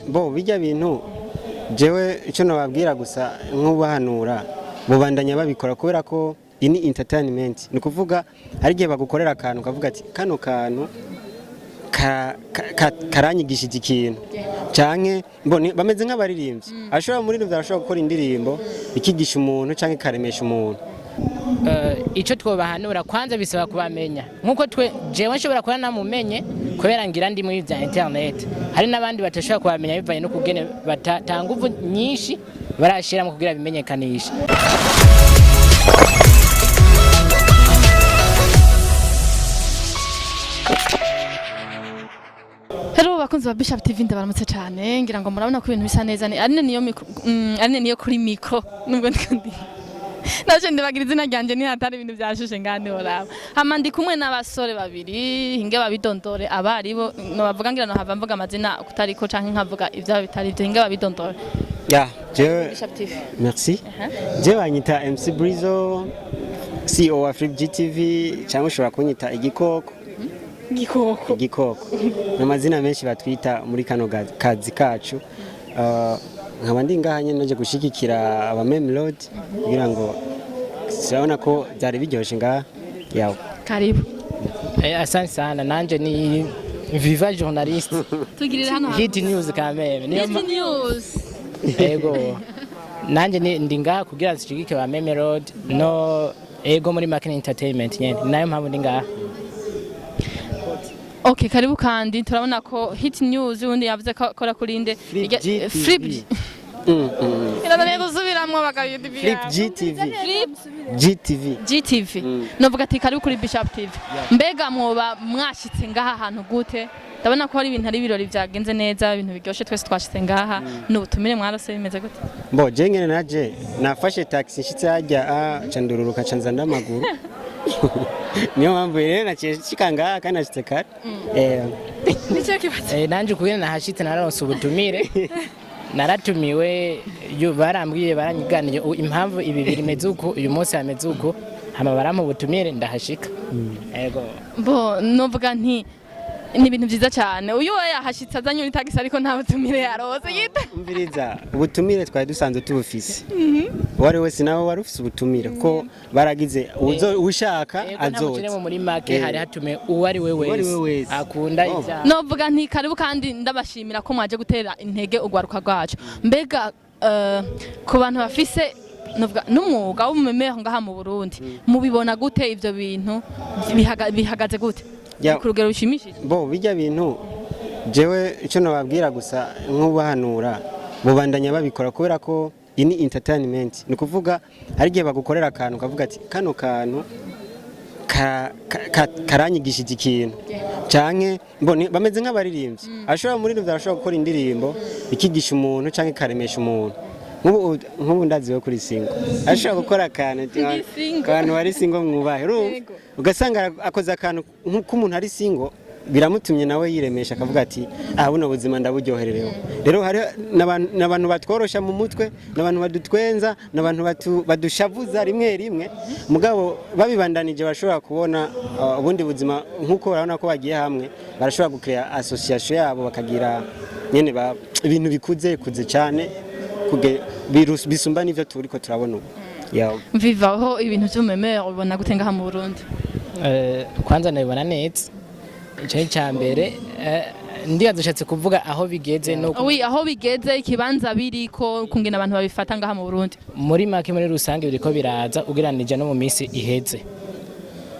Bo bijya bintu jewe ico nababwira gusa nk'ubahanura bubandanya babikora kubera ko ini entertainment ni kuvuga ari gihe bagukorera akantu kavuga ati kano kantu karanyigishije ikintu canke mbone bameze nk'abaririmbyi ashobora muri rivyo ashobora gukora indirimbo ikigisha umuntu canke karemesha umuntu ico twobahanura kwanza bisaba kubamenya nkuko jewe nshobora kuba namumenye kubera ngira ndi muri bya internet hari nabandi batashobora kubamenya bivanye no kugene batanga uvu nyinshi barashira mu kugira bimenyekanisha. Hello bakunzi ba Bishop TV ndabaramutse cyane ngira ngo murabona ko ibintu bisa neza ari niyo kuri micro nubwo ndi naje ndibagira izina ryanje ni hatari ibintu byashushe ngane oraba hama ndi kumwe n'abasore babiri hinge babidondore abaribo no bavuga ngira no hava mvuga amazina kutariko canke nkavuga ivyo bitari byo hinge babidondore ya je merci je banyita MC BRIZO CEO wa GTV cyangwa ushobora kunyita igikoko n'amazina menshi batwita muri kano kazi kacu nkaba ndi ngaha nyene naje gushigikira aba Melody kugira ngo sirabona ko byari biryoshye ngaha yawe karibu Asante sana nanje ni Viva journaliste tugirira hano Hit News kameme Hit News ego nanje ndi ngaha kugira nshigike ba Melody no ego muri Marketing Entertainment nyene nayo mpamvu ndi ngaha. Okay, karibu kandi turabona ko Hit News undi yavuze ko akora kurinde Flip gusubiramwo bakayidibira GTV novuga ati karibu kuri Bishop TV mbega mwoba mwashitse ngaha ahantu gute ndabona ko hari ibintu ari birori byagenze neza ibintu biryoshe twese twashitse ngaha n'ubutumire mwarose bimeze gute bo jengene naje nafashe taxi nshitse hajya candururuka canza ndamaguru niyo mpamvu rero naciye ngaha kandi nashitse kare nicyo kibazo nanje kugenda nahashitse naronse ubutumire naratumiwe barambwiye baranyiganije impamvu ibi birimeze uko uyu munsi hameze uko hama baramu ubutumire ndahashika ego bo novuga nti ni ibintu byiza cyane uyu yahashitse azanye uri tagisi ariko nta butumire yarose yita umviriza ubutumire twari dusanzwe tubufise wari wese nawe wari ufise ubutumire ko baragize ushaka azoze muri make hari hatume uwari we wese akunda ivya novuga nti karibu kandi ndabashimira ko mwaje gutera intege ugwaruka rwacu mbega ku bantu bafise novuga n'umwuga w'umumemero ngaha mu Burundi mubibona gute ivyo bintu bihagaze gute kurugero bishimishije bo bijya bintu jewe ico nababwira gusa nk'ubahanura bubandanya babikora kubera ko ini entertainment ni kuvuga ari gihe bagukorera akantu kavuga ati kano kantu karanyigishije ikintu canke mbone bameze nk'abaririmbyi ashobora muri rivyo ashobora gukora indirimbo ikigisha umuntu canke karemesha umuntu nk'ubu ndaziwe kuri singo ashobora gukora akantu abantu bari singo mwubahe ugasanga akoze akantu nk'umuntu ari singo biramutumye nawe yiremesha akavuga ati buno buzima ndaburyoherereho rero hari n'abantu batworosha mu mutwe n'abantu badutwenza n'abantu badushavuza rimwe mugabo babibandanije bashobora kubona ubundi buzima nk'uko barabona ko bagiye hamwe barashobora gukrea association yabo bakagira nyene ibintu bikuze cyane bisumba n'ivyo turiko turabona ubu Vivaho ibintu by'umumemero ubona gute ngaha mu Burundi kwanza nabibona neza ico cyambere ndiyadushatse kuvuga aho bigeze no aho bigeze ikibanza biriko kungena abantu babifata ngaha mu Burundi muri make muri rusange biriko biraza ugeranije no mu minsi iheze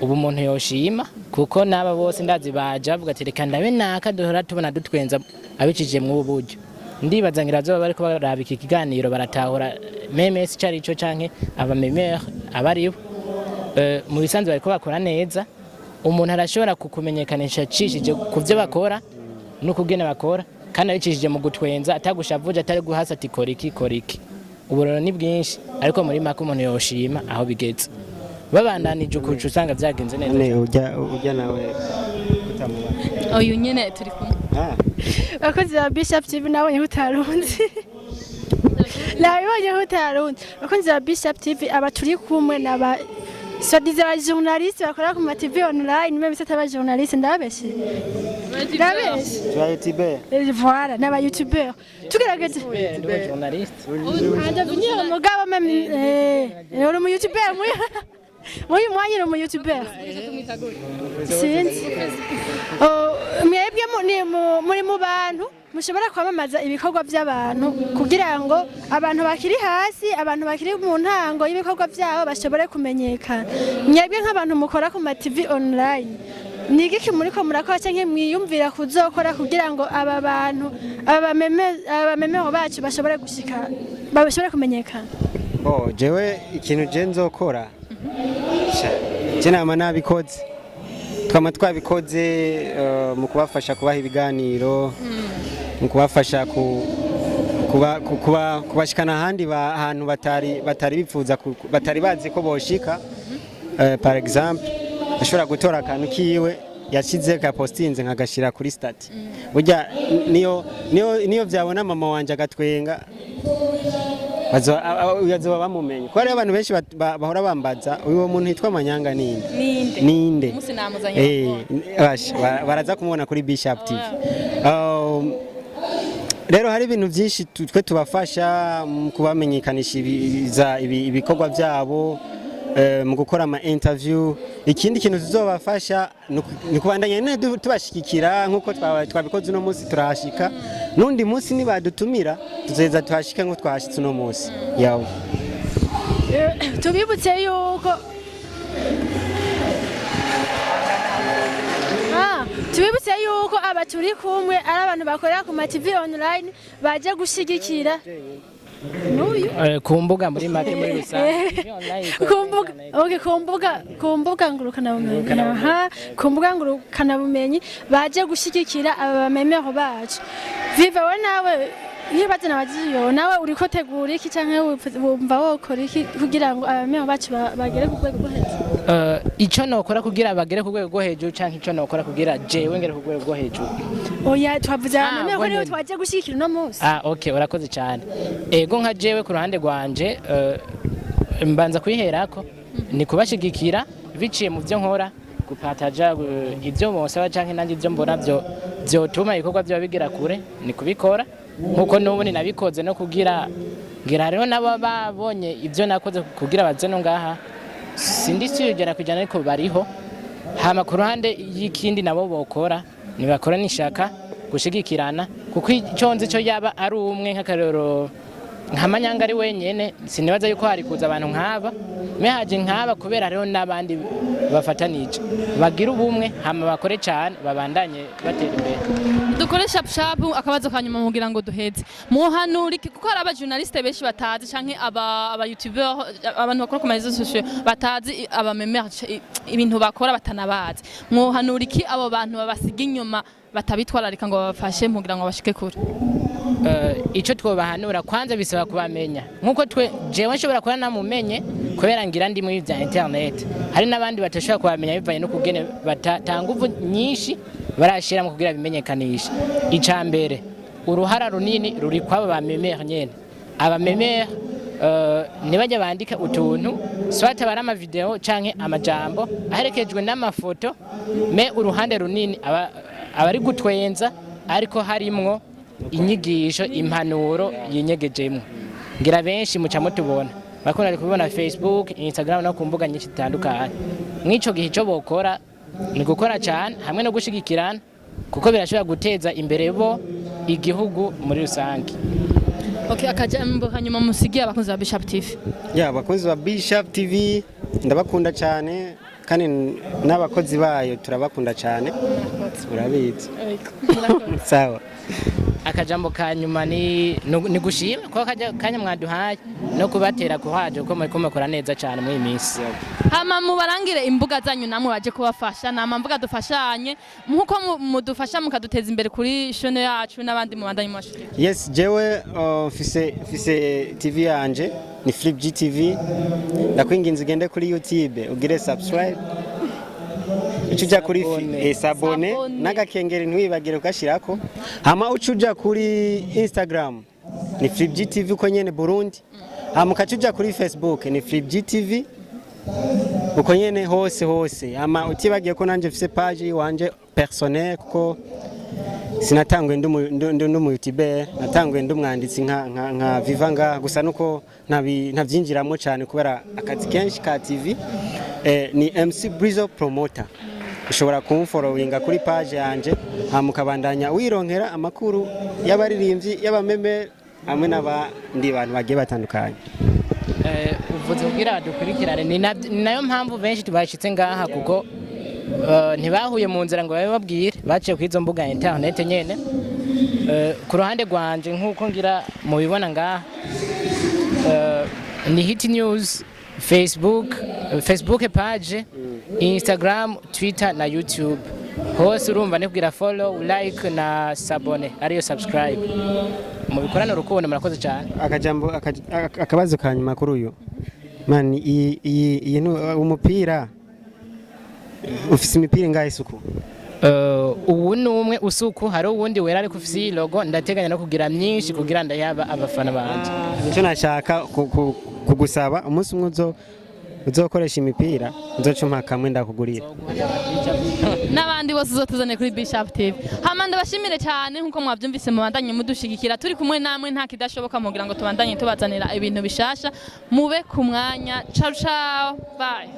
ubu umuntu yoshima kuko naba bose ndazi baje avuga ati reka ndabe naka duhora tubona dutwenza abicije mu buryo ndibaza ngira zo bariko baraba iki kiganiro baratahura memes cari ico canke aba memer abaribo mu bisanzwe bariko bakora neza umuntu arashobora kukumenyekanisha cishije kuvyo bakora no kugene bakora kandi abicishije mu gutwenza atagushavuje atari guhasa ati koriki uburoro ni bwinshi ariko muri make umuntu yoshima aho bigeze babandanije ukucu usanga byagenze neza ujya nawe utamubona uyu nyene turi kumwe bakozi ba Bishop TV nabonye utarunzi nabonye utarunzi bakozi ba Bishop TV aba turi kumwe n'aba soi-disant aba journaliste bakora ku ma TV online même si ataba journaliste ndabeshe tuba youtube voilà n'aba youtubeur tugerageze journaliste devenir umugabo même uri mu youtubeur muri mwanya uri mu youtubeur sinzi mwebwe muri mu bantu mushobora kwamamaza ibikorwa by'abantu kugira ngo abantu bakiri hasi abantu bakiri mu ntango y'ibikorwa byabo bashobore kumenyekana mwebwe nk'abantu mukora ku ma TV online nigiki muriko murakora cyangwa mwiyumvira kuzokora kugira ngo aba bantu abamemero bacu bashobore gushika bashobore kumenyekana jewe ikintu je nzokora je nama nabikoze twama twabikoze mu kubafasha kubaha ibiganiro mu kubafasha kubashikana ahandi ahantu batari bipfuza batari bazi ko boshika par exemple ashobora gutora akantu kiwe yashize ka postinze nkagashira kuri stati burya niyo byabona mama wanje agatwenga bazoba bamumenye ko ari abantu benshi bahora bambaza uwo muntu yitwa Manyanga ninde baraza kumubona kuri Bishop TV. Rero hari ibintu byinshi twe tubafasha mu kubamenyekanisha ibikorwa byabo mu gukora ama interview. Ikindi kintu tuzobafasha ni kubandanya tubashikikira nkuko twabikoze uno munsi turahashika nundi munsi nibadutumira tuzeza tuhashika nko twashitse uno munsi yawe. Tubibutse yuko aba turi kumwe ari abantu bakorera ku ma TV online baje gushigikira ku mbuga muri make muri rusange ku mbuga ngurukana bumenyi baje gushigikira aba bamemero bacu. Viva we nawe nibaze nabaziyo nawe uriko tegura iki canke wumva wokora iki kugira ngo abamemero bacu bagere ku rwego rwo hejuru? Ico nokora kugira bagere ku rwego rwo hejuru canke ico nokora kugira jewe ngere ku rwego rwo hejuru? Oya twavuze abamemero ko niwe twaje gushigikira no munsi. Okay, urakoze cyane. Ego nka jewe ku ruhande rwanje mbanza kwiherako ni kubashigikira biciye mu byo nkora gupataja ibyo bosaba canke nanjye ibyo mbona byotuma ibikorwa byo bigira kure ni kubikora nkuko n'ubu nabikoze no kugira ngira rero nabo babonye ibyo nakoze kugira baze no ngaha sindi siyogera kujana ariko bariho hama ku ruhande y'ikindi nabo bokora nibakora nishaka gushigikirana kuko iconze cyo yaba ari umwe nk'akarero nka Manyanga ari wenyene sinibaza yuko hari kuza abantu nk'aba mehaje nk'aba kubera rero n'abandi bafatanije bagira ubumwe hama bakore cyane babandanye batera imbere. Dukore sharp akabazo kanyuma mugira ngo duheze muhanura iki kuko hari aba journaliste benshi batazi canke aba youtuber abantu bakora ku marezo sociaux batazi aba memere ibintu bakora batanabazi muhanura iki abo bantu babasiga inyuma batabitwararika ngo babafashe mugira ngo bashike kure? Ico twobahanura kwanza bisaba kubamenya nkuko jewe nshobora kuba namumenye kubera ngira ndi muri bya internet hari nabandi batashobora kubamenya bivaye no kugene batanguvu nyinshi barashira mu kugira bimenyekanisha. Icambere uruhara runini ruri kwabo ba memere nyene aba memere nibajya bandika utuntu swata barama video canke amajambo aherekejwe n'amafoto me uruhande runini abari gutwenza ariko harimwo inyigisho impanuro yinyegejemwe ngira benshi muca mutubona bakunda kubibona Facebook Instagram no kumbuga nyinshi zitandukanye. Mwico gihe cyo bokora ni gukora cyane hamwe no gushigikirana kuko birashobora guteza imbere bo igihugu muri rusange. Okay, akajambo hanyuma musigiye abakunzi ba Bishop TV. Abakunzi ba Bishop TV ndabakunda cyane kandi n'abakozi bayo turabakunda cyane urabizi. Sawa. Akajambo kanyuma ni gushima ko kanya mwaduhaye no kubatera kuhaje uko muri kumukora neza cyane muri minsi. Hama mubarangire imbuga zanyu namwe baje kubafasha nama mvuga dufashanye nkuko mudufasha mukaduteza imbere kuri shone yacu n'abandi mu bandanye mwashike. Yes, jewe fise TV yanje ni Flip GTV ndakwinginze gende kuri YouTube ugire subscribe ucuja kuri sabone n'agakengeri ntwibagire ukashirako hama ucuja kuri Instagram ni Flip GTV ko nyene Burundi hama ukacuja kuri Facebook ni Flip GTV uko nyene hose ama utibagiye ko nanje mfise page wanje personnel kuko sinatangwe ndumu YouTuber natangwe ndumwanditsi nka vivanga gusa nuko ntavyinjiramo cyane kubera akazi kenshi ka TV ni MC BRIZO promoter ushobora kumfollowinga kuri page yanje hamukabandanya wironkera amakuru y'abaririmbyi y'abameme hamwe n'abandi bantu bagiye batandukanye. Uvuze kugira dukurikirane ni nayo mpamvu benshi tubashitse ngaha kuko ntibahuye mu nzira ngo babe babwire baciye kwizo mbuga internet nyene. Ku ruhande rwanje nkuko ngira mubibona ngaha ni Hit News, Facebook page, Instagram, Twitter na YouTube. Hose urumva nibwira follow, like na sabone ariyo subscribe. Mubikorana urukundo murakoze cyane. Akabazo kanyuma kuri uyu man iyi umupira ufise imipira ngahe isuku? Ubu numwe usuku hari uwundi wera ariko ufise logo ndateganya no kugira myinshi kugira ndayaba abafana banje. Nico nashaka kugusaba umunsi umwe uzokoresha imipira uzocuma kamwe ndakugurira. N'abandi bose uzotuzane kuri Bishop TV. Hama ndabashimire cyane nkuko mwabyumvise mu bandanye mudushigikira turi kumwe namwe nta kidashoboka mugira ngo tubandanye tubazanira ibintu bishasha mube ku mwanya. Ciao ciao, bye.